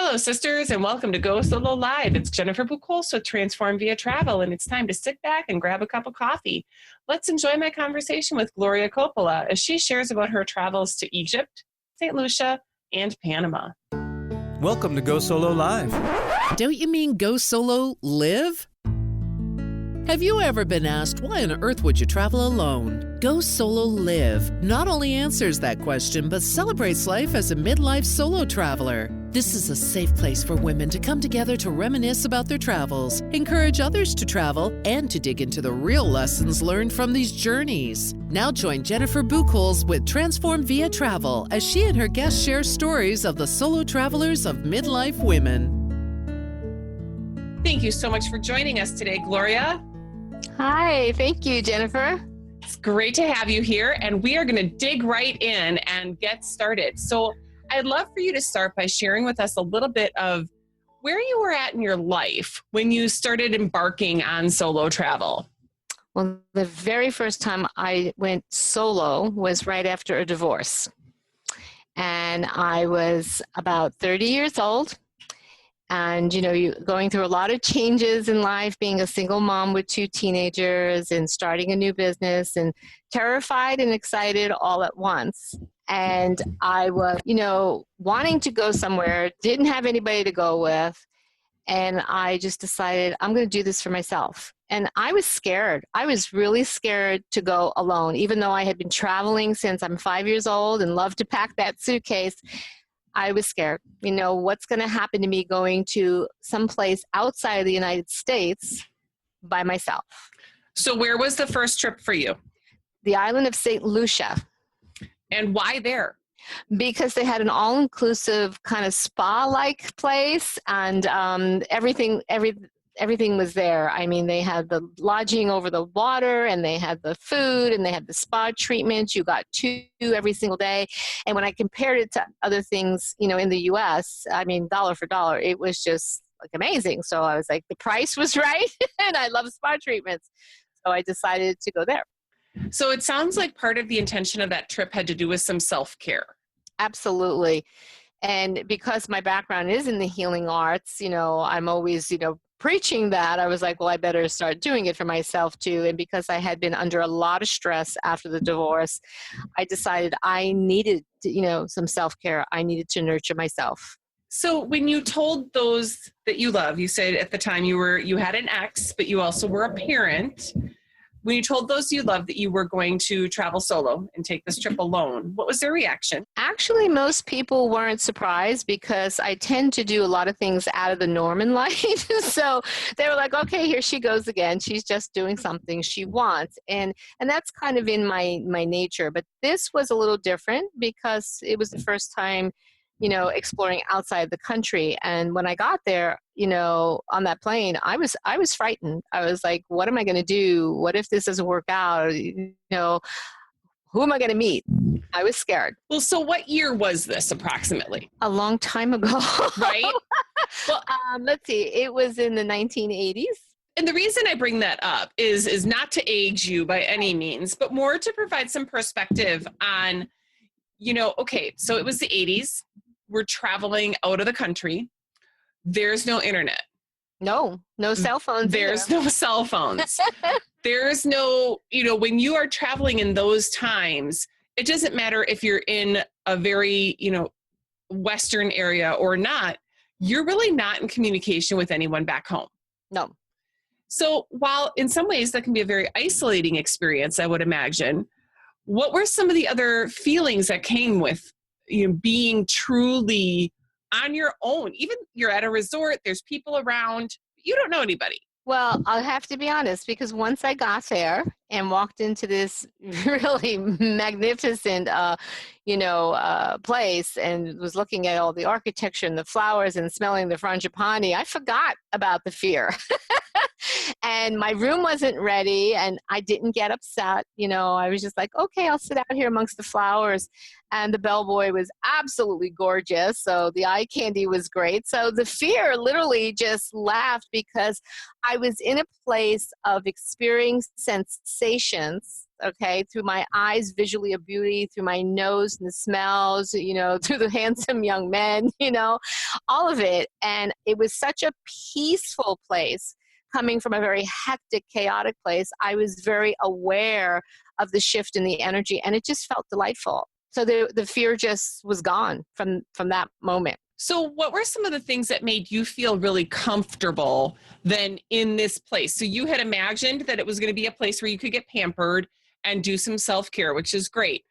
Hello, sisters, and welcome to Go Solo Live. It's Jennifer Buchholz with Transform Via Travel, and it's time to sit back and grab a cup of coffee. Let's enjoy my conversation with Gloria Coppola as she shares about her travels to Egypt, Saint Lucia, and Panama. Welcome to Go Solo Live. Don't you mean Go Solo Live? Have you ever been asked, why on earth would you travel alone? Go Solo Live not only answers that question, but celebrates life as a midlife solo traveler. This is a safe place for women to come together to reminisce about their travels, encourage others to travel, and to dig into the real lessons learned from these journeys. Now join Jennifer Buchholz with Transform Via Travel as she and her guests share stories of the solo travelers of midlife women. Thank you so much for joining us today, Gloria. Hi, thank you, Jennifer. It's great to have you here, and we are going to dig right in and get started. So I'd love for you to start by sharing with us a little bit of where you were at in your life when you started embarking on solo travel. Well, the very first time I went solo was right after a divorce. And I was about 30 years old. And, you're going through a lot of changes in life, being a single mom with two teenagers and starting a new business and terrified and excited all at once. And I was, wanting to go somewhere, didn't have anybody to go with. And I just decided I'm going to do this for myself. And I was scared. I was really scared to go alone, even though I had been traveling since I'm 5 years old and loved to pack that suitcase. I was scared. What's going to happen to me going to someplace outside of the United States by myself? So where was the first trip for you? The island of Saint Lucia. And why there? Because they had an all-inclusive kind of spa-like place, and everything was there. I mean, they had the lodging over the water, and they had the food, and they had the spa treatments. You got 2 every single day. And when I compared it to other things, in the U.S., I mean, dollar for dollar, it was just like amazing. So I was like, the price was right, and I love spa treatments. So I decided to go there. So it sounds like part of the intention of that trip had to do with some self-care. Absolutely. And because my background is in the healing arts, I'm always, preaching that. I was like, well, I better start doing it for myself too. And because I had been under a lot of stress after the divorce, I decided I needed, some self-care. I needed to nurture myself. So when you told those that you love, you said at the time you had an ex, but you also were a parent. When you told those you loved that you were going to travel solo and take this trip alone, what was their reaction? Actually, most people weren't surprised because I tend to do a lot of things out of the norm in life. So they were like, okay, here she goes again. She's just doing something she wants. And that's kind of in my nature. But this was a little different because it was the first time exploring outside the country. And when I got there, on that plane, I was frightened. I was like, what am I going to do? What if this doesn't work out? Who am I going to meet? I was scared. Well, so what year was this approximately? A long time ago. Right? Well, let's see. It was in the 1980s. And the reason I bring that up is not to age you by any means, but more to provide some perspective on, okay, so it was the 80s. We're traveling out of the country. There's no internet. No cell phones. There's no cell phones. There's no, when you are traveling in those times, it doesn't matter if you're in a very, Western area or not, you're really not in communication with anyone back home. No. So while in some ways that can be a very isolating experience, I would imagine, what were some of the other feelings that came with being truly on your own? Even you're at a resort, there's people around, you don't know anybody. Well, I'll have to be honest, because once I got there and walked into this really magnificent, place and was looking at all the architecture and the flowers and smelling the frangipani, I forgot about the fear. And my room wasn't ready and I didn't get upset. I was just like, okay, I'll sit out here amongst the flowers. And the bellboy was absolutely gorgeous. So the eye candy was great. So the fear literally just laughed because I was in a place of experiencing sensations okay, through my eyes, visually a beauty, through my nose and the smells, through the handsome young men, all of it. And it was such a peaceful place. Coming from a very hectic, chaotic place, I was very aware of the shift in the energy, and it just felt delightful. So the fear just was gone from that moment. So what were some of the things that made you feel really comfortable then in this place? So you had imagined that it was going to be a place where you could get pampered and do some self-care, which is great.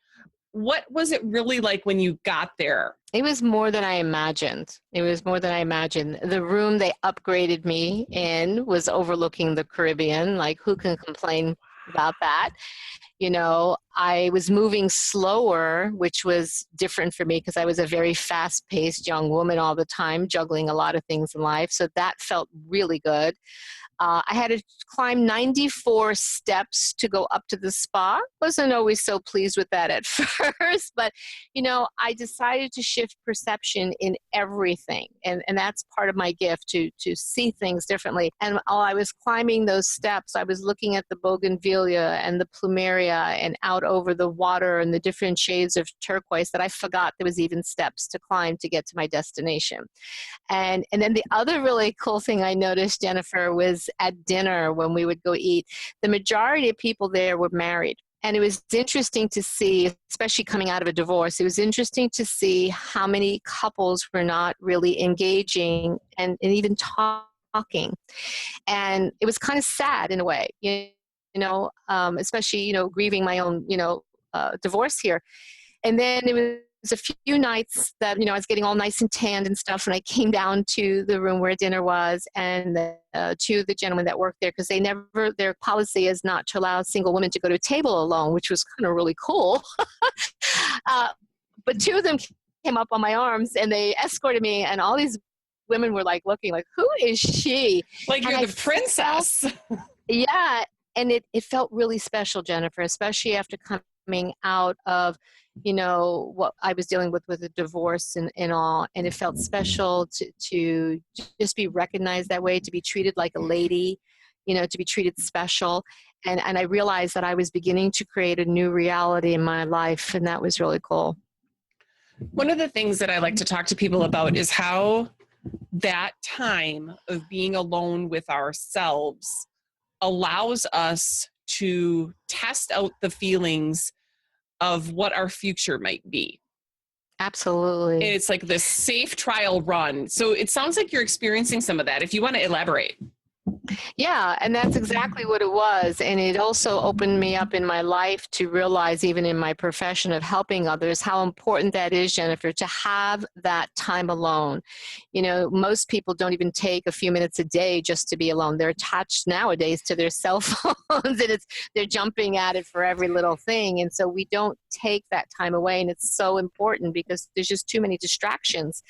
What was it really like when you got there? It was more than I imagined. The room they upgraded me in was overlooking the Caribbean. Like, who can complain about that? I was moving slower, which was different for me because I was a very fast-paced young woman all the time, juggling a lot of things in life. So that felt really good. I had to climb 94 steps to go up to the spa. Wasn't always so pleased with that at first, but I decided to shift perception in everything, and that's part of my gift, to see things differently. And while I was climbing those steps, I was looking at the bougainvillea and the plumeria and out over the water and the different shades of turquoise that I forgot there was even steps to climb to get to my destination. And then the other really cool thing I noticed, Jennifer, was at dinner when we would go eat, the majority of people there were married. And it was interesting to see, especially coming out of a divorce, it was interesting to see how many couples were not really engaging and even talking. And it was kind of sad in a way, especially, grieving my own, divorce here. And then it was a few nights that, I was getting all nice and tanned and stuff, and I came down to the room where dinner was, and two of the gentlemen that worked there, because their policy is not to allow single women to go to a table alone, which was kind of really cool. But two of them came up on my arms, and they escorted me, and all these women were like looking like, who is she? Like, you're the princess. Yeah, and it felt really special, Jennifer, especially after coming out of what I was dealing with a divorce and all, and it felt special to just be recognized that way, to be treated like a lady, to be treated special. And I realized that I was beginning to create a new reality in my life, and that was really cool. One of the things that I like to talk to people about is how that time of being alone with ourselves allows us to test out the feelings of what our future might be. Absolutely. And it's like this safe trial run. So it sounds like you're experiencing some of that. If you want to elaborate. Yeah, and that's exactly what it was. And it also opened me up in my life to realize, even in my profession of helping others, how important that is, Jennifer, to have that time alone. Most people don't even take a few minutes a day just to be alone. They're attached nowadays to their cell phones, and they're jumping at it for every little thing. And so we don't take that time away, and it's so important because there's just too many distractions.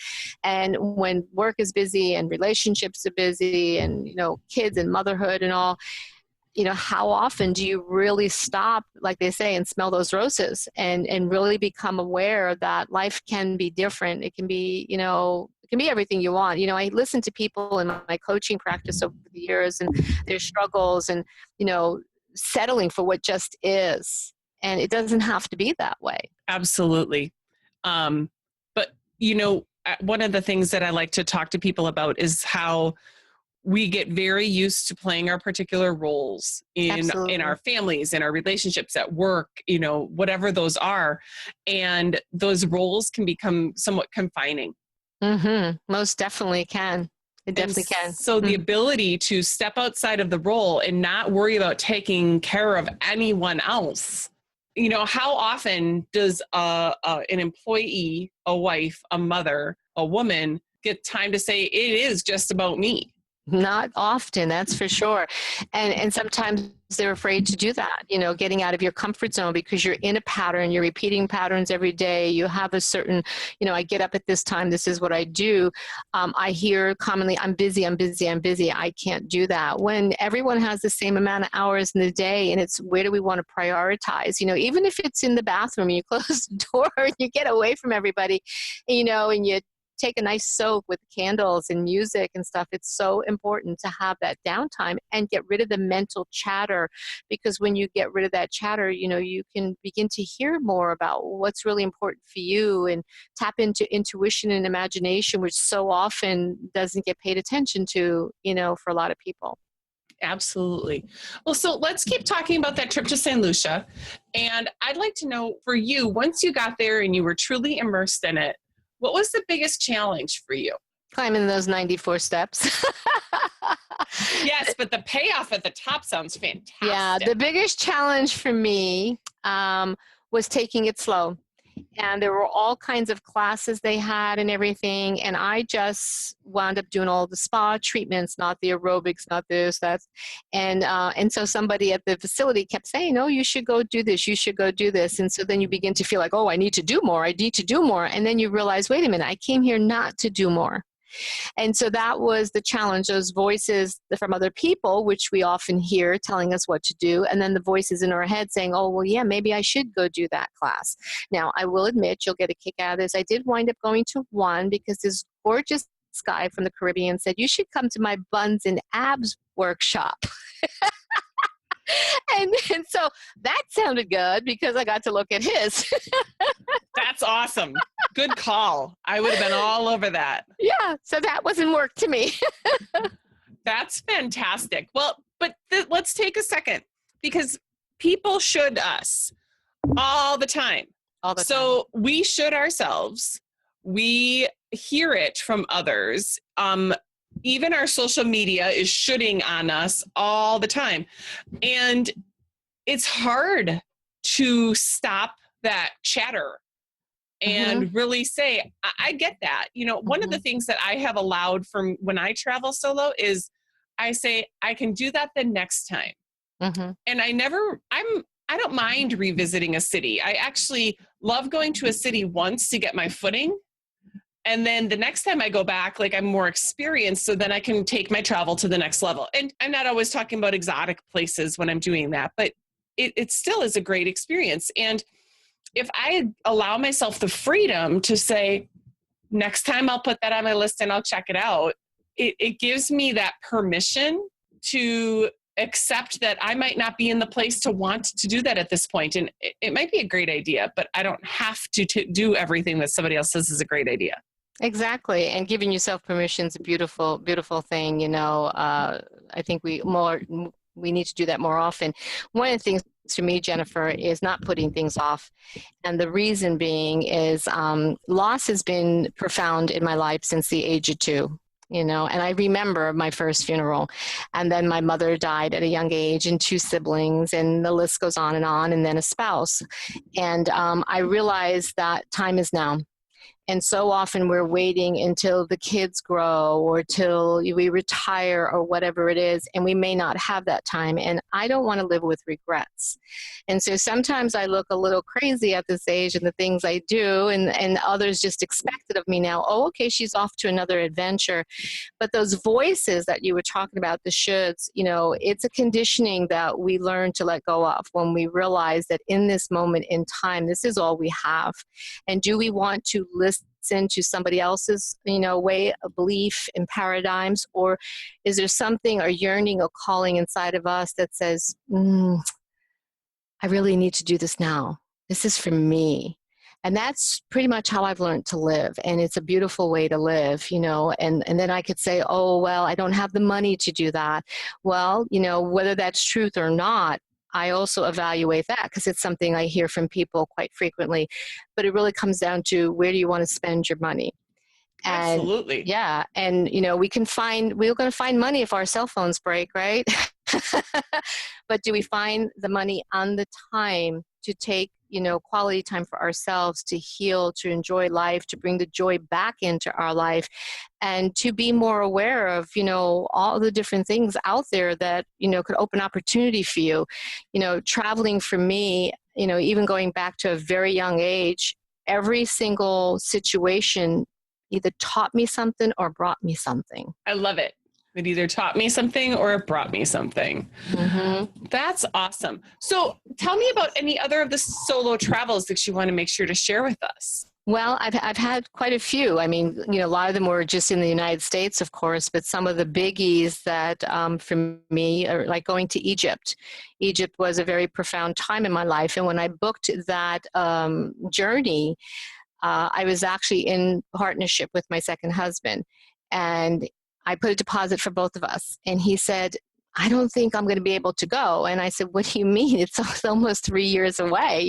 And when work is busy and relationships are busy and, kids and motherhood and all, how often do you really stop, like they say, and smell those roses and really become aware that life can be different? It can be, it can be everything you want. I listen to people in my coaching practice over the years and their struggles and, settling for what just is. And it doesn't have to be that way. Absolutely. But, one of the things that I like to talk to people about is how we get very used to playing our particular roles in our families, in our relationships, at work, whatever those are. And those roles can become somewhat confining. Mm-hmm. Most definitely can. It definitely can. So the ability to step outside of the role and not worry about taking care of anyone else. How often does an employee, a wife, a mother, a woman get time to say, it is just about me? Not often, that's for sure. And sometimes they're afraid to do that, getting out of your comfort zone because you're in a pattern, you're repeating patterns every day. You have a certain, I get up at this time, this is what I do. I hear commonly, I'm busy, I can't do that. When everyone has the same amount of hours in the day, and it's where do we want to prioritize? Even if it's in the bathroom, you close the door and you get away from everybody, and you take a nice soak with candles and music and stuff. It's so important to have that downtime and get rid of the mental chatter, because when you get rid of that chatter, you can begin to hear more about what's really important for you and tap into intuition and imagination, which so often doesn't get paid attention to, for a lot of people. Absolutely. Well, so let's keep talking about that trip to Saint Lucia. And I'd like to know, for you, once you got there and you were truly immersed in it, what was the biggest challenge for you? Climbing those 94 steps. Yes, but the payoff at the top sounds fantastic. Yeah, the biggest challenge for me was taking it slow. And there were all kinds of classes they had and everything. And I just wound up doing all the spa treatments, not the aerobics, not this, that. And so somebody at the facility kept saying, oh, you should go do this. You should go do this. And so then you begin to feel like, oh, I need to do more. I need to do more. And then you realize, wait a minute, I came here not to do more. And so that was the challenge, those voices from other people, which we often hear telling us what to do, and then the voices in our head saying, oh, well, yeah, maybe I should go do that class. Now, I will admit, you'll get a kick out of this. I did wind up going to one because this gorgeous guy from the Caribbean said, you should come to my buns and abs workshop. And so that sounded good because I got to look at his. That's awesome. Good call. I would have been all over that. Yeah, so that wasn't work to me. That's fantastic. Well, but let's take a second, because people should us all the time. All the time. So we should ourselves. We hear it from others. Even our social media is shooting on us all the time. And it's hard to stop that chatter and really say, I get that. One of the things that I have allowed from when I travel solo is I say, I can do that the next time. And I don't mind revisiting a city. I actually love going to a city once to get my footing. And then the next time I go back, I'm more experienced, so then I can take my travel to the next level. And I'm not always talking about exotic places when I'm doing that, but it still is a great experience. And if I allow myself the freedom to say, next time I'll put that on my list and I'll check it out, it gives me that permission to accept that I might not be in the place to want to do that at this point. And it might be a great idea, but I don't have to do everything that somebody else says is a great idea. Exactly. And giving yourself permission is a beautiful, beautiful thing. I think we need to do that more often. One of the things to me, Jennifer, is not putting things off. And the reason being is loss has been profound in my life since the age of 2. And I remember my first funeral, and then my mother died at a young age, and 2 siblings, and the list goes on, and then a spouse. And I realized that time is now. And so often we're waiting until the kids grow or till we retire or whatever it is, and we may not have that time. And I don't want to live with regrets. And so sometimes I look a little crazy at this age and the things I do, and others just expect it of me now. Oh, okay, she's off to another adventure. But those voices that you were talking about, the shoulds, it's a conditioning that we learn to let go of when we realize that in this moment in time, this is all we have. And do we want to listen to somebody else's, way of belief and paradigms, or is there something, a yearning, a calling inside of us that says, I really need to do this now. This is for me. And that's pretty much how I've learned to live. And it's a beautiful way to live, and then I could say, oh, well, I don't have the money to do that. Well, whether that's truth or not, I also evaluate that because it's something I hear from people quite frequently. But it really comes down to, where do you want to spend your money? And, absolutely. Yeah. And, we're going to find money if our cell phones break, right? But do we find the money on the time to take, quality time for ourselves, to heal, to enjoy life, to bring the joy back into our life, and to be more aware of, all the different things out there that, could open opportunity for you. Traveling for me, even going back to a very young age, every single situation either taught me something or brought me something. I love it. It either taught me something or it brought me something. That's awesome. So tell me about any other of the solo travels that you want to make sure to share with us. Well, I've had quite a few. I mean, a lot of them were just in the United States, of course, but some of the biggies that for me are like going to Egypt. Egypt was a very profound time in my life, and when I booked that journey, I was actually in partnership with my second husband, and I put a deposit for both of us, and he said, I don't think I'm going to be able to go. And I said, what do you mean? It's almost 3 years away,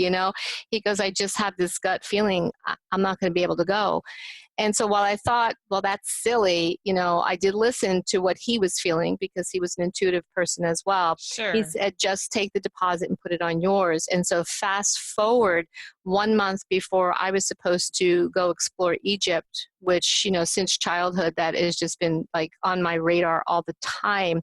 He goes, I just have this gut feeling I'm not going to be able to go. And so while I thought, well, that's silly, I did listen to what he was feeling because he was an intuitive person as well. Sure. He said, just take the deposit and put it on yours. And so fast forward 1 month before I was supposed to go explore Egypt, which, since childhood, that has just been like on my radar all the time.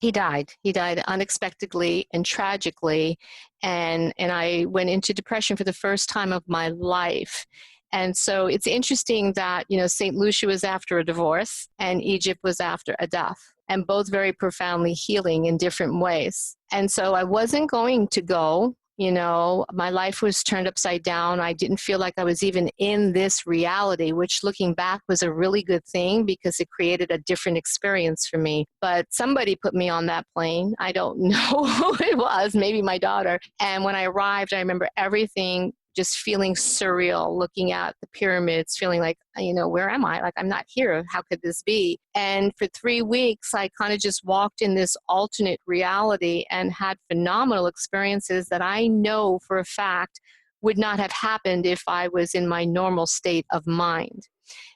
He died. He died unexpectedly and tragically. And I went into depression for the first time of my life. And so it's interesting that, Saint Lucia was after a divorce and Egypt was after a death, and both very profoundly healing in different ways. And so I wasn't going to go. My life was turned upside down. I didn't feel like I was even in this reality, which looking back was a really good thing because it created a different experience for me. But somebody put me on that plane. I don't know who it was, maybe my daughter. And when I arrived, I remember everything just feeling surreal, looking at the pyramids, feeling like, where am I? Like, I'm not here. How could this be? And for 3 weeks, I kind of just walked in this alternate reality and had phenomenal experiences that I know for a fact would not have happened if I was in my normal state of mind.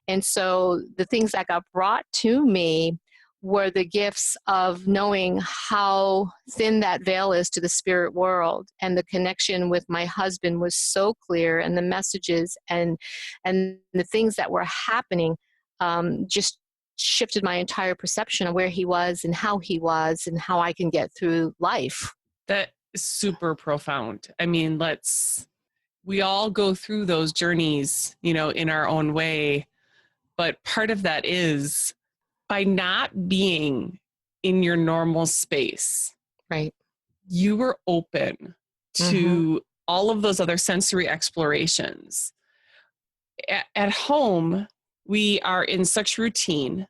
And so the things that got brought to me were the gifts of knowing how thin that veil is to the spirit world, and the connection with my husband was so clear, and the messages and the things that were happening just shifted my entire perception of where he was and how I can get through life. That is super profound. I mean, we all go through those journeys, in our own way, but part of that is by not being in your normal space, right? You were open to all of those other sensory explorations. At home, we are in such routine,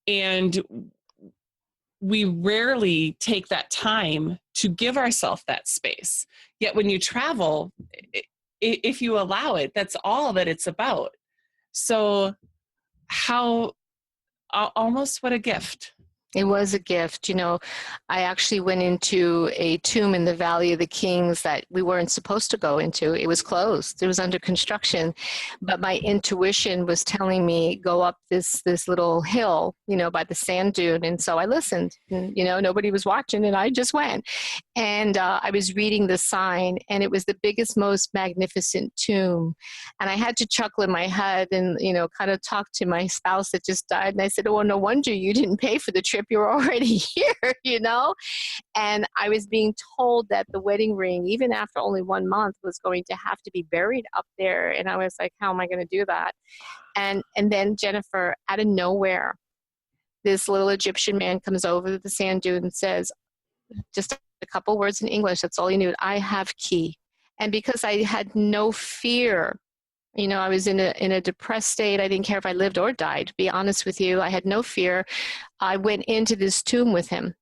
and we rarely take that time to give ourselves that space. Yet when you travel, if you allow it, that's all that it's about. So almost what a gift. It was a gift. I actually went into a tomb in the Valley of the Kings that we weren't supposed to go into. It was closed. It was under construction. But my intuition was telling me, go up this little hill, by the sand dune. And so I listened. And, nobody was watching, and I just went. And I was reading the sign, and it was the biggest, most magnificent tomb. And I had to chuckle in my head and, kind of talk to my spouse that just died. And I said, oh, no wonder you didn't pay for the trip. You're already here, And I was being told that the wedding ring, even after only 1 month, was going to have to be buried up there. And I was like, how am I going to do that? And then Jennifer, out of nowhere, this little Egyptian man comes over the sand dune and says, just a couple words in English, that's all he knew, I have key. And because I had no fear, I was in a depressed state. I didn't care if I lived or died, to be honest with you. I had no fear. I went into this tomb with him,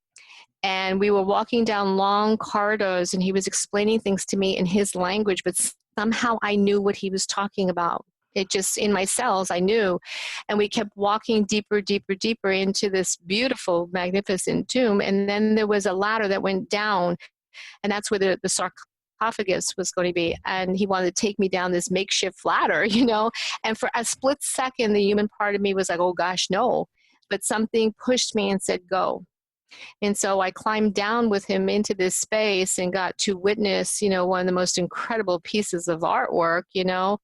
and we were walking down long corridors, and he was explaining things to me in his language, but somehow I knew what he was talking about. It just, in my cells, I knew. And we kept walking deeper, deeper, deeper into this beautiful, magnificent tomb. And then there was a ladder that went down, and that's where the sarcophagus was going to be. And he wanted to take me down this makeshift ladder, And for a split second, the human part of me was like, oh gosh, no. But something pushed me and said, go. And so I climbed down with him into this space and got to witness, one of the most incredible pieces of artwork,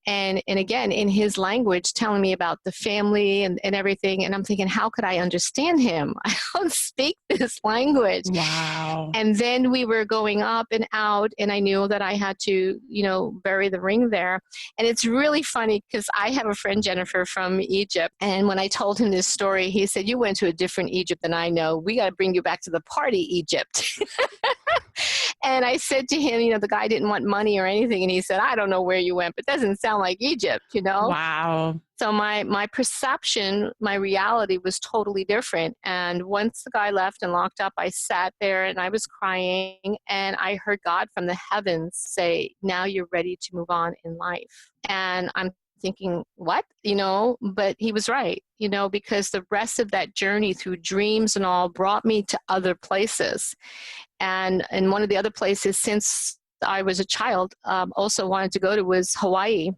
and again, in his language, telling me about the family and everything. And I'm thinking, how could I understand him? I don't speak this language. Wow. And then we were going up and out, and I knew that I had to, bury the ring there. And it's really funny because I have a friend, Jennifer, from Egypt. And when I told him this story, he said, you went to a different Egypt than I know. We got to bring you back to the party Egypt. And I said to him, the guy didn't want money or anything. And he said, I don't know where you went, but it doesn't sound like Egypt, Wow. So my perception, my reality was totally different. And once the guy left and locked up, I sat there and I was crying, and I heard God from the heavens say, now you're ready to move on in life. And I'm thinking, what? But he was right, because the rest of that journey through dreams and all brought me to other places. And one of the other places since I was a child, also wanted to go to was Hawaii.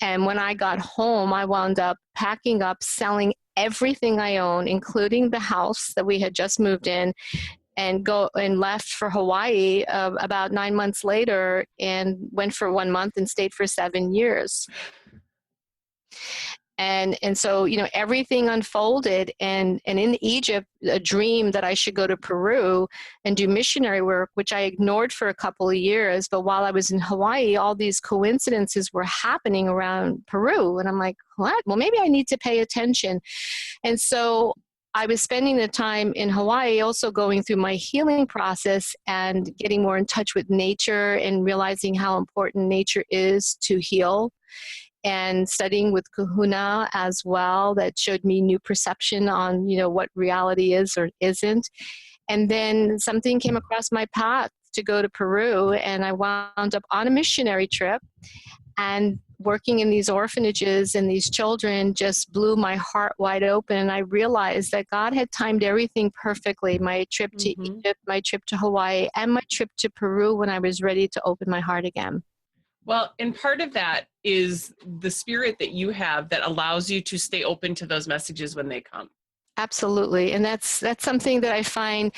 And when I got home, I wound up packing up, selling everything I own, including the house that we had just moved in, and left for Hawaii about 9 months later, and went for 1 month and stayed for 7 years. And so, everything unfolded, and in Egypt, a dream that I should go to Peru and do missionary work, which I ignored for a couple of years. But while I was in Hawaii, all these coincidences were happening around Peru. And I'm like, what? Well, maybe I need to pay attention. And so I was spending the time in Hawaii also going through my healing process and getting more in touch with nature and realizing how important nature is to heal, and studying with Kahuna as well. That showed me new perception on, what reality is or isn't. And then something came across my path to go to Peru, and I wound up on a missionary trip, and working in these orphanages and these children just blew my heart wide open. And I realized that God had timed everything perfectly. My trip to Egypt, my trip to Hawaii, and my trip to Peru when I was ready to open my heart again. Well, and part of that is the spirit that you have that allows you to stay open to those messages when they come. Absolutely. And that's something that I find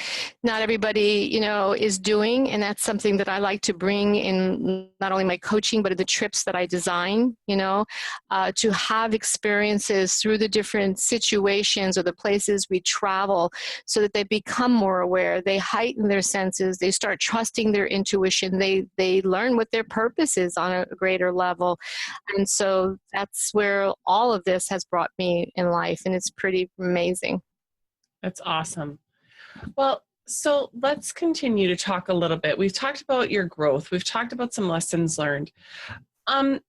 not everybody, is doing. And that's something that I like to bring in not only my coaching, but in the trips that I design, to have experiences through the different situations or the places we travel, so that they become more aware. They heighten their senses. They start trusting their intuition. They learn what their purpose is on a greater level. And so that's where all of this has brought me in life. And it's pretty amazing. That's awesome. Well, so let's continue to talk a little bit. We've talked about your growth. We've talked about some lessons learned. And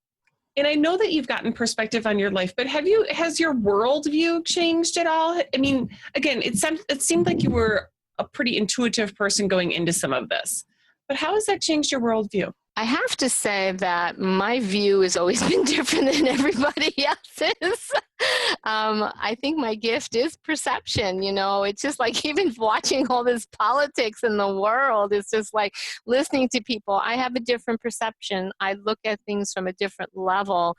I know that you've gotten perspective on your life, but has your worldview changed at all? I mean, again, it seemed like you were a pretty intuitive person going into some of this, but how has that changed your worldview? I have to say that my view has always been different than everybody else's. I think my gift is perception. It's just like even watching all this politics in the world, it's just like listening to people. I have a different perception. I look at things from a different level,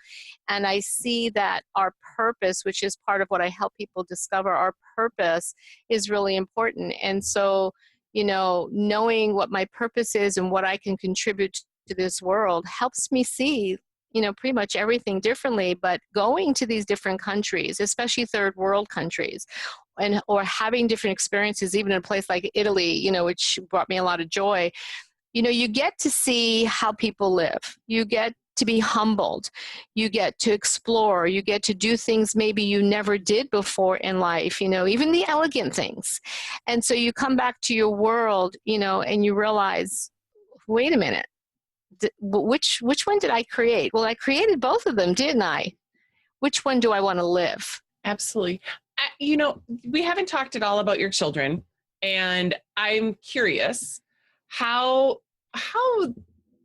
and I see that our purpose, which is part of what I help people discover, our purpose is really important. And so, knowing what my purpose is and what I can contribute to this world helps me see, pretty much everything differently. But going to these different countries, especially third world countries, or having different experiences, even in a place like Italy, which brought me a lot of joy, you get to see how people live. You get to be humbled. You get to explore. You get to do things maybe you never did before in life, even the elegant things. And so you come back to your world, and you realize, wait a minute, which one did I create? Well, I created both of them, didn't I? Which one do I want to live? Absolutely. We haven't talked at all about your children, and I'm curious how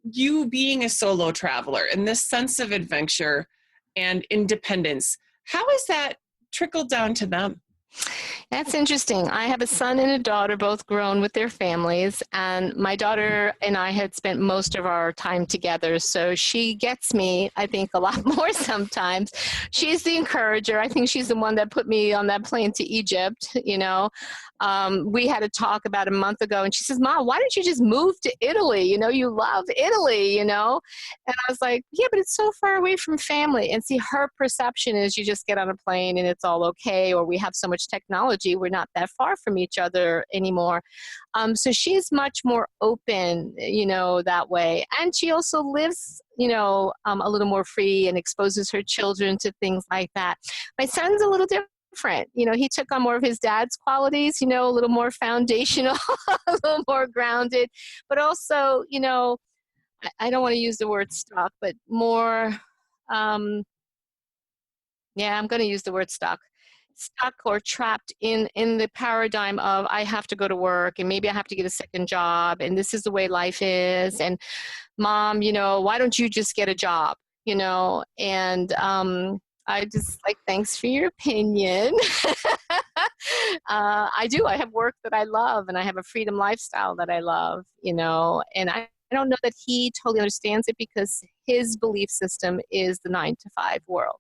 you being a solo traveler and this sense of adventure and independence, how has that trickled down to them? That's interesting. I have a son and a daughter, both grown with their families, and my daughter and I had spent most of our time together, so she gets me, I think, a lot more sometimes. She's the encourager. I think she's the one that put me on that plane to Egypt, We had a talk about a month ago, and she says, Mom, why don't you just move to Italy? You love Italy, And I was like, yeah, but it's so far away from family. And see, her perception is you just get on a plane and it's all okay, or we have so much technology, we're not that far from each other anymore. So she's much more open, that way. And she also lives, a little more free and exposes her children to things like that. My son's a little different. different. You know, he took on more of his dad's qualities, you know, a little more foundational, a little more grounded, but also, you know, I don't want to use the word stuck, but more, yeah, I'm going to use the word stuck or trapped in the paradigm of I have to go to work and maybe I have to get a second job and this is the way life is. And mom, you know, why don't you just get a job, you know? And I just like, thanks for your opinion. I do. I have work that I love and I have a freedom lifestyle that I love, you know, and I don't know that he totally understands it because his belief system is the 9-to-5 world.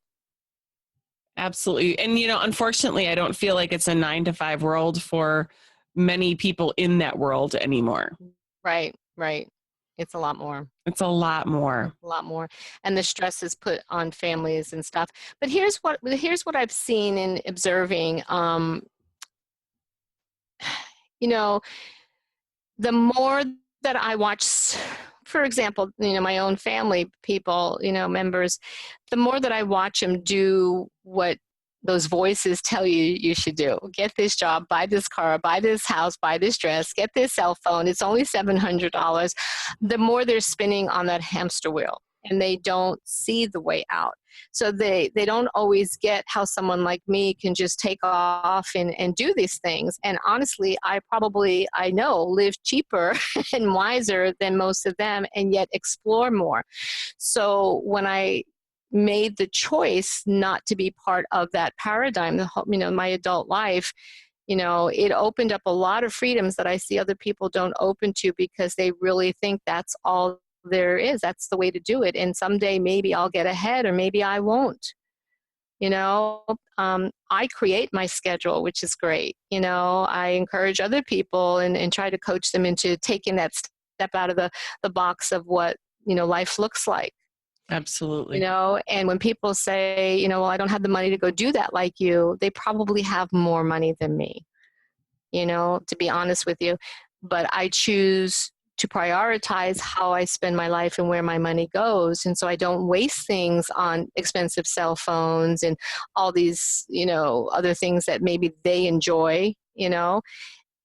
Absolutely. And, you know, unfortunately, I don't feel like it's a 9-to-5 world for many people in that world anymore. Right, right. It's a lot more. It's a lot more. A lot more. And the stress is put on families and stuff. But here's what I've seen in observing, you know, the more that I watch, for example, you know, my own family people, you know, members, the more that I watch them do what those voices tell you you should do. Get this job, buy this car, buy this house, buy this dress, get this cell phone. It's only $700. The more they're spinning on that hamster wheel and they don't see the way out. So they don't always get how someone like me can just take off and do these things. And honestly, I know, live cheaper and wiser than most of them and yet explore more. So when I made the choice not to be part of that paradigm, you know, my adult life, you know, it opened up a lot of freedoms that I see other people don't open to because they really think that's all there is. That's the way to do it. And someday maybe I'll get ahead or maybe I won't. You know, I create my schedule, which is great. You know, I encourage other people and try to coach them into taking that step out of the box of what, you know, life looks like. Absolutely. You know, and when people say, you know, well, I don't have the money to go do that like you, they probably have more money than me, you know, to be honest with you. But I choose to prioritize how I spend my life and where my money goes. And so I don't waste things on expensive cell phones and all these, you know, other things that maybe they enjoy, you know,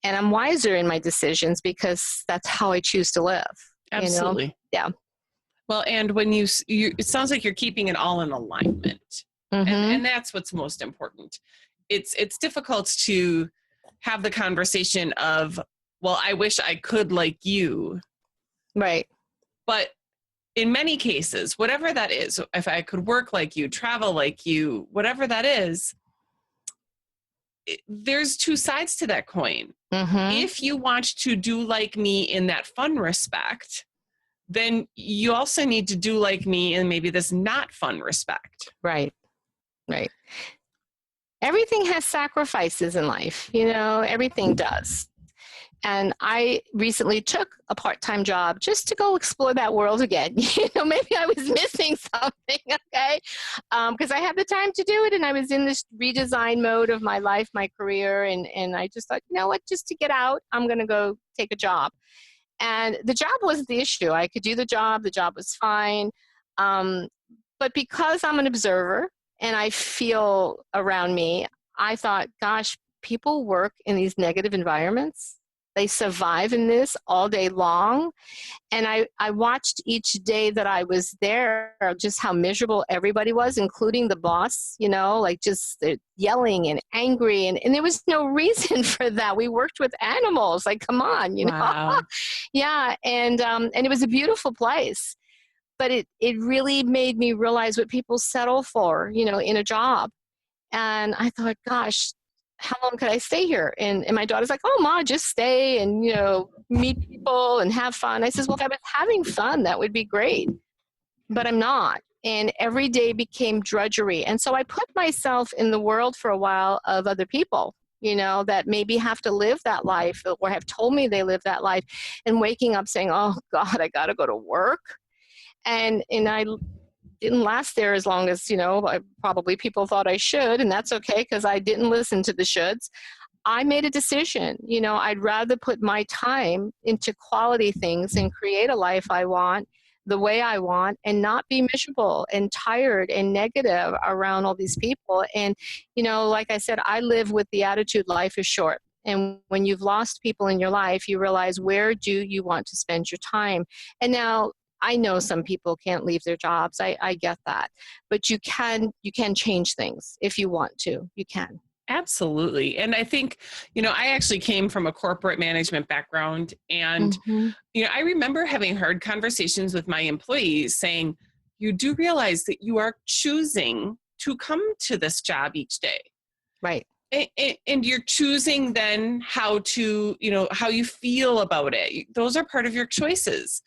and I'm wiser in my decisions because that's how I choose to live. Absolutely. You know? Yeah. Well, and when you it sounds like you're keeping it all in alignment. Mm-hmm. And that's what's most important. It's difficult to have the conversation of, well, I wish I could like you. Right. But in many cases, whatever that is, if I could work like you, travel like you, whatever that is, there's two sides to that coin. Mm-hmm. If you want to do like me in that fun respect, then you also need to do like me in maybe this not fun respect. Right. Right. Everything has sacrifices in life, you know, everything does. And I recently took a part-time job just to go explore that world again. You know, maybe I was missing something, okay? Because I had the time to do it, and I was in this redesign mode of my life, my career, and I just thought, you know what, just to get out, I'm going to go take a job. And the job wasn't the issue. I could do the job was fine. But because I'm an observer and I feel around me, I thought, gosh, people work in these negative environments. They survive in this all day long. And I watched each day that I was there just how miserable everybody was, including the boss, you know, like just yelling and angry. And there was no reason for that. We worked with animals. Like, come on, you know. Wow. Yeah. And it was a beautiful place. But it really made me realize what people settle for, you know, in a job. And I thought, gosh, how long could I stay here? And my daughter's like, oh, Ma, just stay and, you know, meet people and have fun. I says, well, if I was having fun, that would be great. But I'm not. And every day became drudgery. And so I put myself in the world for a while of other people, you know, that maybe have to live that life or have told me they live that life, and waking up saying, oh, God, I got to go to work. And I didn't last there as long as, you know, probably people thought I should, and that's okay because I didn't listen to the shoulds. I made a decision, you know, I'd rather put my time into quality things and create a life I want the way I want and not be miserable and tired and negative around all these people. And, like I said, I live with the attitude life is short. And when you've lost people in your life, you realize, where do you want to spend your time? And now I know some people can't leave their jobs. I get that. But you can change things if you want to. You can. Absolutely. And I think, I actually came from a corporate management background. And, I remember having hard conversations with my employees saying, you do realize that you are choosing to come to this job each day. Right. And you're choosing then how you feel about it. Those are part of your choices.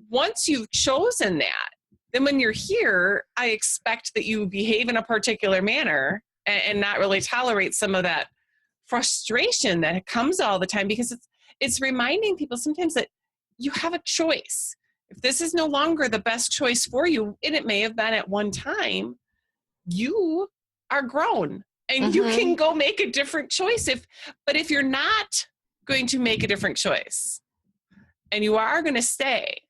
Once you've chosen that, then when you're here, I expect that you behave in a particular manner and not really tolerate some of that frustration that comes all the time, because it's reminding people sometimes that you have a choice. If this is no longer the best choice for you, and it may have been at one time, you are grown and you can go make a different choice. But if you're not going to make a different choice and you are going to stay,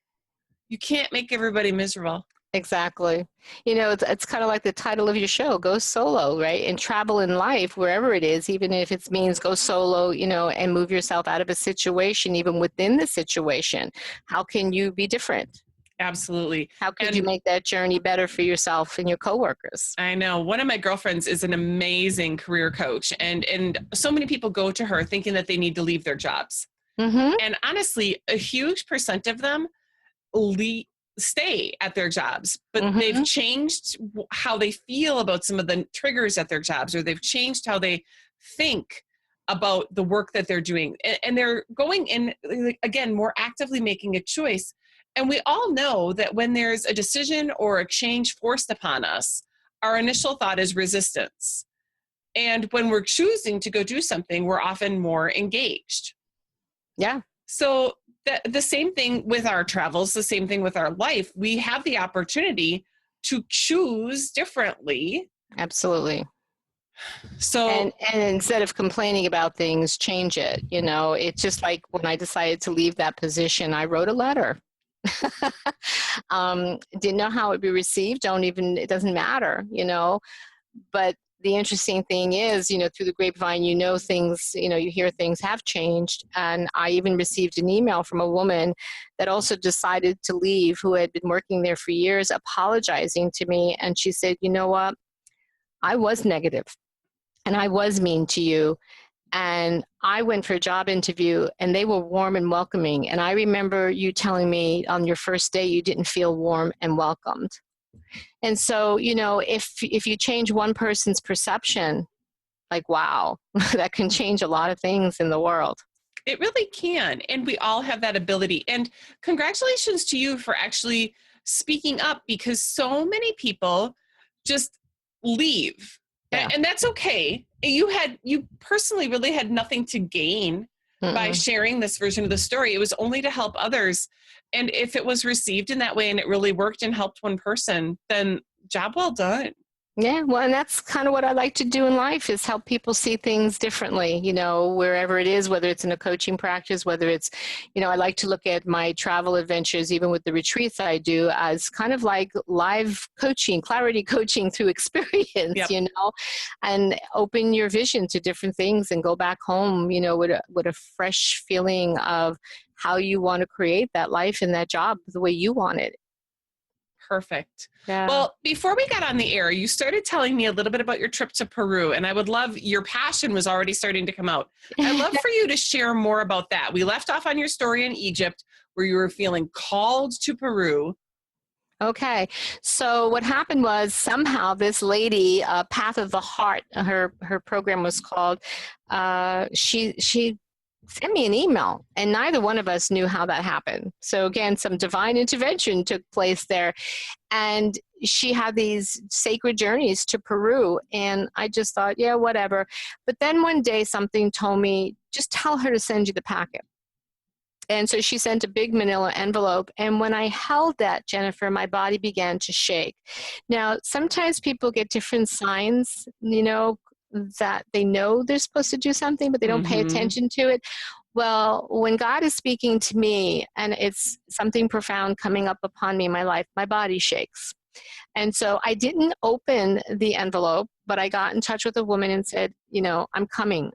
you can't make everybody miserable. Exactly. It's kind of like the title of your show, Go Solo, right? And travel in life, wherever it is, even if it means go solo, and move yourself out of a situation, even within the situation. How can you be different? Absolutely. How could you make that journey better for yourself and your coworkers? I know. One of my girlfriends is an amazing career coach, and so many people go to her thinking that they need to leave their jobs. And honestly, a huge percent of them stay at their jobs, but they've changed how they feel about some of the triggers at their jobs, or they've changed how they think about the work that they're doing. And they're going in, again, more actively making a choice. And we all know that when there's a decision or a change forced upon us, our initial thought is resistance. And when we're choosing to go do something, we're often more engaged. Yeah. So the same thing with our travels, the same thing with our life. We have the opportunity to choose differently. Absolutely. So, and instead of complaining about things, change it. It's just like when I decided to leave that position, I wrote a letter. Didn't know how it would be received. It doesn't matter, but the interesting thing is, through the grapevine, things, you hear things have changed. And I even received an email from a woman that also decided to leave, who had been working there for years, apologizing to me. And she said, you know what? I was negative and I was mean to you. And I went for a job interview and they were warm and welcoming. And I remember you telling me on your first day you didn't feel warm and welcomed. And so, if you change one person's perception, like, wow, that can change a lot of things in the world. It really can. And we all have that ability. And congratulations to you for actually speaking up, because so many people just leave. Yeah. And that's okay. You personally really had nothing to gain by sharing this version of the story. It was only to help others. And if it was received in that way and it really worked and helped one person, then job well done. Yeah, well, and that's kind of what I like to do in life, is help people see things differently, wherever it is, whether it's in a coaching practice, whether it's, I like to look at my travel adventures, even with the retreats I do, as kind of like live coaching, clarity coaching through experience, and open your vision to different things and go back home, with a fresh feeling of how you want to create that life and that job the way you want it. Perfect. Yeah. Well, before we got on the air, you started telling me a little bit about your trip to Peru, and I would love, your passion was already starting to come out. I'd love for you to share more about that. We left off on your story in Egypt where you were feeling called to Peru. Okay. So what happened was, somehow this lady, Path of the Heart, her program was called, she sent me an email, and neither one of us knew how that happened. So again, some divine intervention took place there, and she had these sacred journeys to Peru, and I just thought, yeah, whatever. But then one day something told me, just tell her to send you the packet. And so she sent a big manila envelope, and when I held that, Jennifer, my body began to shake. Now, sometimes people get different signs, that they know they're supposed to do something, but they don't pay attention to it. Well, when God is speaking to me and it's something profound coming up upon me in my life, my body shakes. And so I didn't open the envelope, but I got in touch with a woman and said, I'm coming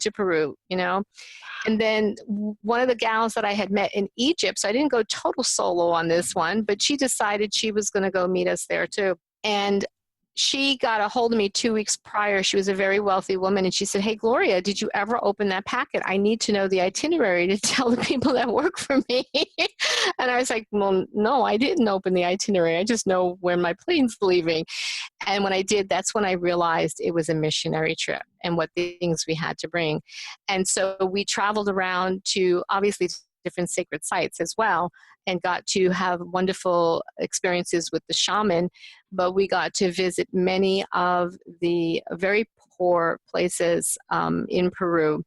to Peru, And then one of the gals that I had met in Egypt, so I didn't go total solo on this one, but she decided she was going to go meet us there too. And she got a hold of me 2 weeks prior. She was a very wealthy woman. And she said, hey, Gloria, did you ever open that packet? I need to know the itinerary to tell the people that work for me. And I was like, well, no, I didn't open the itinerary. I just know when my plane's leaving. And when I did, that's when I realized it was a missionary trip and what things we had to bring. And so we traveled around to obviously different sacred sites as well, and got to have wonderful experiences with the shaman. But we got to visit many of the very poor places in Peru.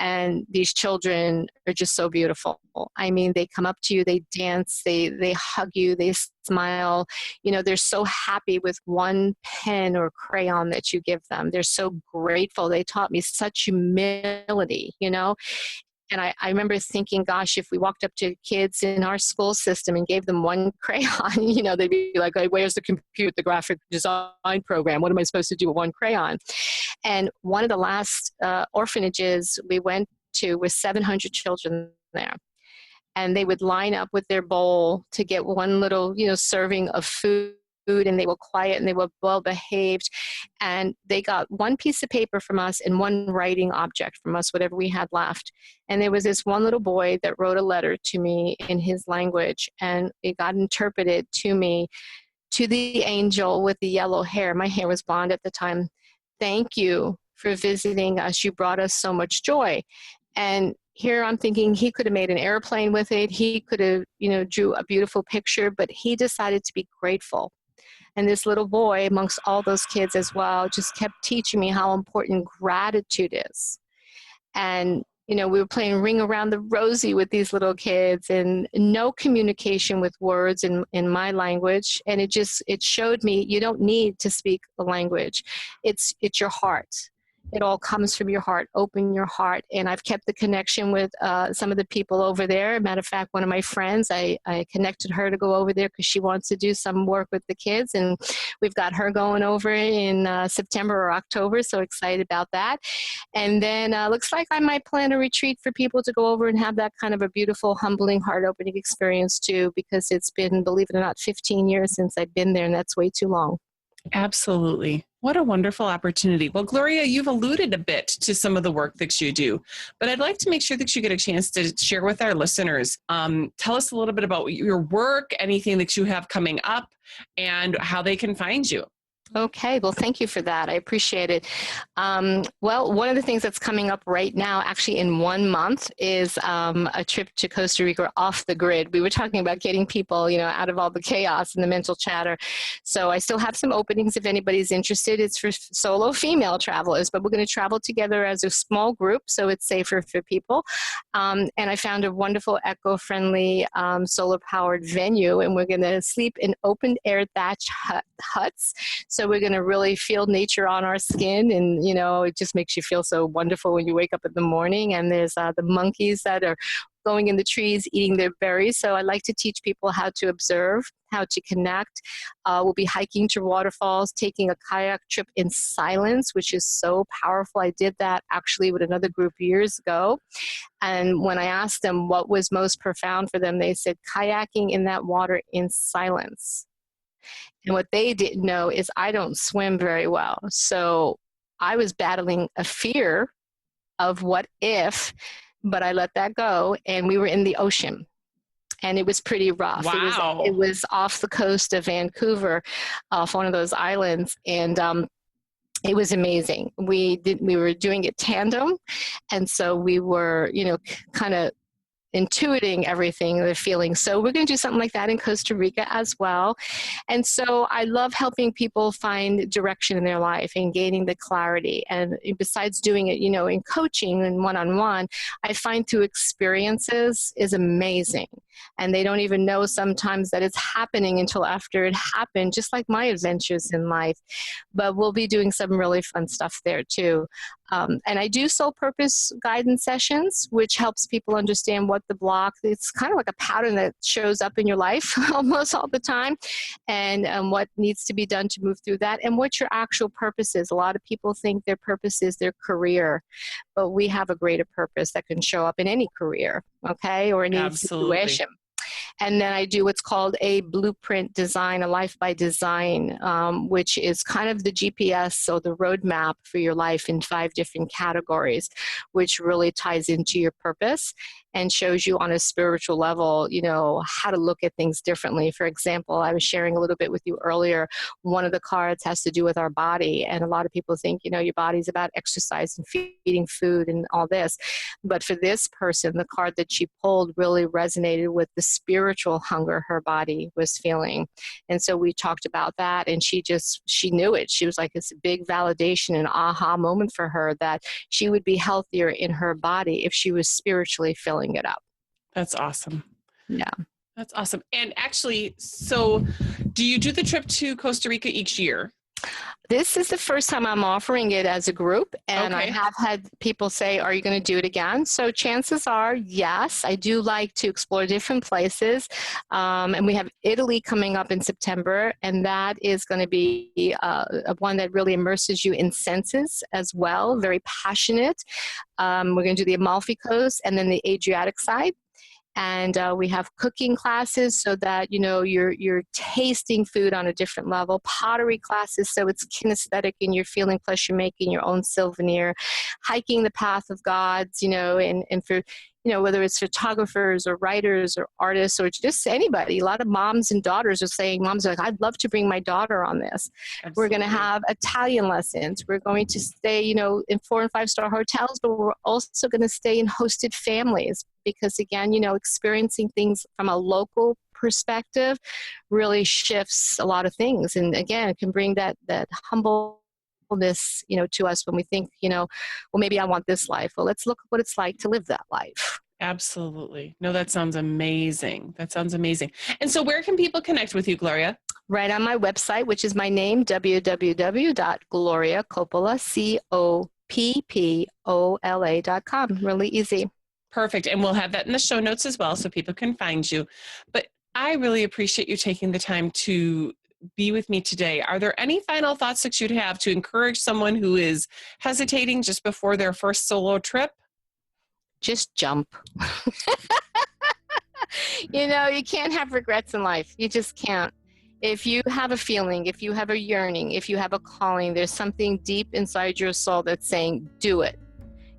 And these children are just so beautiful. I mean, they come up to you, they dance, they hug you, they smile. They're so happy with one pen or crayon that you give them. They're so grateful. They taught me such humility, And I remember thinking, gosh, if we walked up to kids in our school system and gave them one crayon, they'd be like, hey, where's the graphic design program? What am I supposed to do with one crayon? And one of the last orphanages we went to was 700 children there. And they would line up with their bowl to get one little, serving of food, and they were quiet and they were well behaved. And they got one piece of paper from us and one writing object from us, whatever we had left. And there was this one little boy that wrote a letter to me in his language, and it got interpreted to me, to the angel with the yellow hair. My hair was blonde at the time. Thank you for visiting us. You brought us so much joy. And here I'm thinking he could have made an airplane with it. He could have, drew a beautiful picture, but he decided to be grateful. And this little boy, amongst all those kids as well, just kept teaching me how important gratitude is. And, we were playing Ring Around the Rosie with these little kids, and no communication with words in my language. And it showed me you don't need to speak the language. It's your heart. It all comes from your heart. Open your heart. And I've kept the connection with some of the people over there. Matter of fact, one of my friends, I connected her to go over there because she wants to do some work with the kids. And we've got her going over in September or October. So excited about that. And then looks like I might plan a retreat for people to go over and have that kind of a beautiful, humbling, heart-opening experience too, because it's been, believe it or not, 15 years since I've been there, and that's way too long. Absolutely. What a wonderful opportunity. Well, Gloria, you've alluded a bit to some of the work that you do, but I'd like to make sure that you get a chance to share with our listeners. Tell us a little bit about your work, anything that you have coming up, and how they can find you. Okay, well, thank you for that. I appreciate it. Well, one of the things that's coming up right now, actually in 1 month, is a trip to Costa Rica off the grid. We were talking about getting people, out of all the chaos and the mental chatter. So I still have some openings if anybody's interested. It's for solo female travelers, but we're going to travel together as a small group, so it's safer for people. And I found a wonderful eco-friendly solar-powered venue, and we're going to sleep in open-air thatch huts. So we're going to really feel nature on our skin, and, it just makes you feel so wonderful when you wake up in the morning. And there's the monkeys that are going in the trees, eating their berries. So I like to teach people how to observe, how to connect. We'll be hiking to waterfalls, taking a kayak trip in silence, which is so powerful. I did that actually with another group years ago. And when I asked them what was most profound for them, they said kayaking in that water in silence. And what they didn't know is I don't swim very well. So I was battling a fear of what if, but I let that go. And we were in the ocean. And it was pretty rough. Wow. It was off the coast of Vancouver, off one of those islands. And it was amazing. We were doing it tandem. And so we were, kind of intuiting everything, the feeling. So we're going to do something like that in Costa Rica as well. And so I love helping people find direction in their life and gaining the clarity. And besides doing it, in coaching and one-on-one, I find through experiences is amazing. And they don't even know sometimes that it's happening until after it happened, just like my adventures in life. But we'll be doing some really fun stuff there too. And I do soul purpose guidance sessions, which helps people understand what the block, it's kind of like a pattern that shows up in your life almost all the time, and what needs to be done to move through that, and what your actual purpose is. A lot of people think their purpose is their career, but we have a greater purpose that can show up in any career, okay, or in any situation. And then I do what's called a blueprint design, a life by design, which is kind of the GPS, so the roadmap for your life in 5 different categories, which really ties into your purpose and shows you on a spiritual level, you know, how to look at things differently. For example, I was sharing a little bit with you earlier, one of the cards has to do with our body. And a lot of people think, you know, your body's about exercise and feeding food and all this. But for this person, the card that she pulled really resonated with the spiritual hunger her body was feeling. And so we talked about that, and she knew it. She was like, it's a big validation and aha moment for her that she would be healthier in her body if she was spiritually filling it up. That's awesome. Yeah. That's awesome. And actually, so do you do the trip to Costa Rica each year? This is the first time I'm offering it as a group, and I have had people say, are you going to do it again? So chances are, yes. I do like to explore different places, and we have Italy coming up in September, and that is going to be one that really immerses you in senses as well, very passionate. We're going to do the Amalfi Coast and then the Adriatic side. And we have cooking classes so that, you know, you're tasting food on a different level. Pottery classes, so it's kinesthetic and you're feeling, plus you're making your own souvenir. Hiking the path of gods, you know, and for, you know, whether it's photographers or writers or artists or just anybody. A lot of moms and daughters are saying, moms are like, I'd love to bring my daughter on this. Absolutely. We're going to have Italian lessons. We're going to stay, you know, in 4- and 5-star hotels, but we're also going to stay in hosted families because, again, you know, experiencing things from a local perspective really shifts a lot of things. And again, it can bring that humbleness, you know, to us when we think, you know, well, maybe I want this life. Well, let's look at what it's like to live that life. Absolutely. No, that sounds amazing. That sounds amazing. And so where can people connect with you, Gloria? Right on my website, which is my name, www.gloriacoppola.com. Really easy. Perfect. And we'll have that in the show notes as well so people can find you. But I really appreciate you taking the time to be with me today. Are there any final thoughts that you'd have to encourage someone who is hesitating just before their first solo trip? Just jump. You know, you can't have regrets in life. You just can't. If you have a feeling, if you have a yearning, if you have a calling, there's something deep inside your soul that's saying, do it.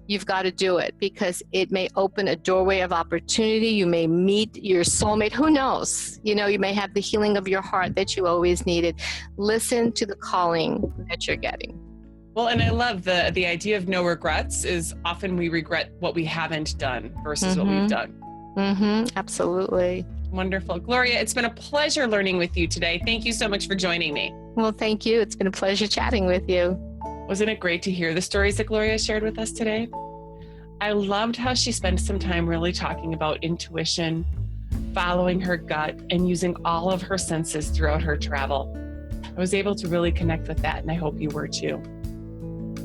You've got to do it because it may open a doorway of opportunity. You may meet your soulmate. Who knows? You know, you may have the healing of your heart that you always needed. Listen to the calling that you're getting. Well, and I love the idea of no regrets is often we regret what we haven't done versus what we've done. Absolutely. Wonderful. Gloria, it's been a pleasure learning with you today. Thank you so much for joining me. Well, thank you. It's been a pleasure chatting with you. Wasn't it great to hear the stories that Gloria shared with us today? I loved how she spent some time really talking about intuition, following her gut, and using all of her senses throughout her travel. I was able to really connect with that, and I hope you were too.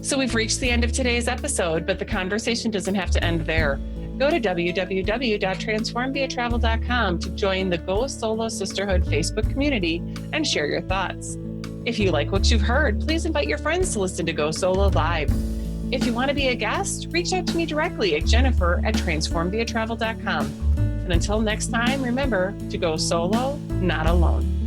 So we've reached the end of today's episode, but the conversation doesn't have to end there. Go to www.transformviatravel.com to join the Go Solo Sisterhood Facebook community and share your thoughts. If you like what you've heard, please invite your friends to listen to Go Solo Live. If you want to be a guest, reach out to me directly at Jennifer@transformviatravel.com. And until next time, remember to go solo, not alone.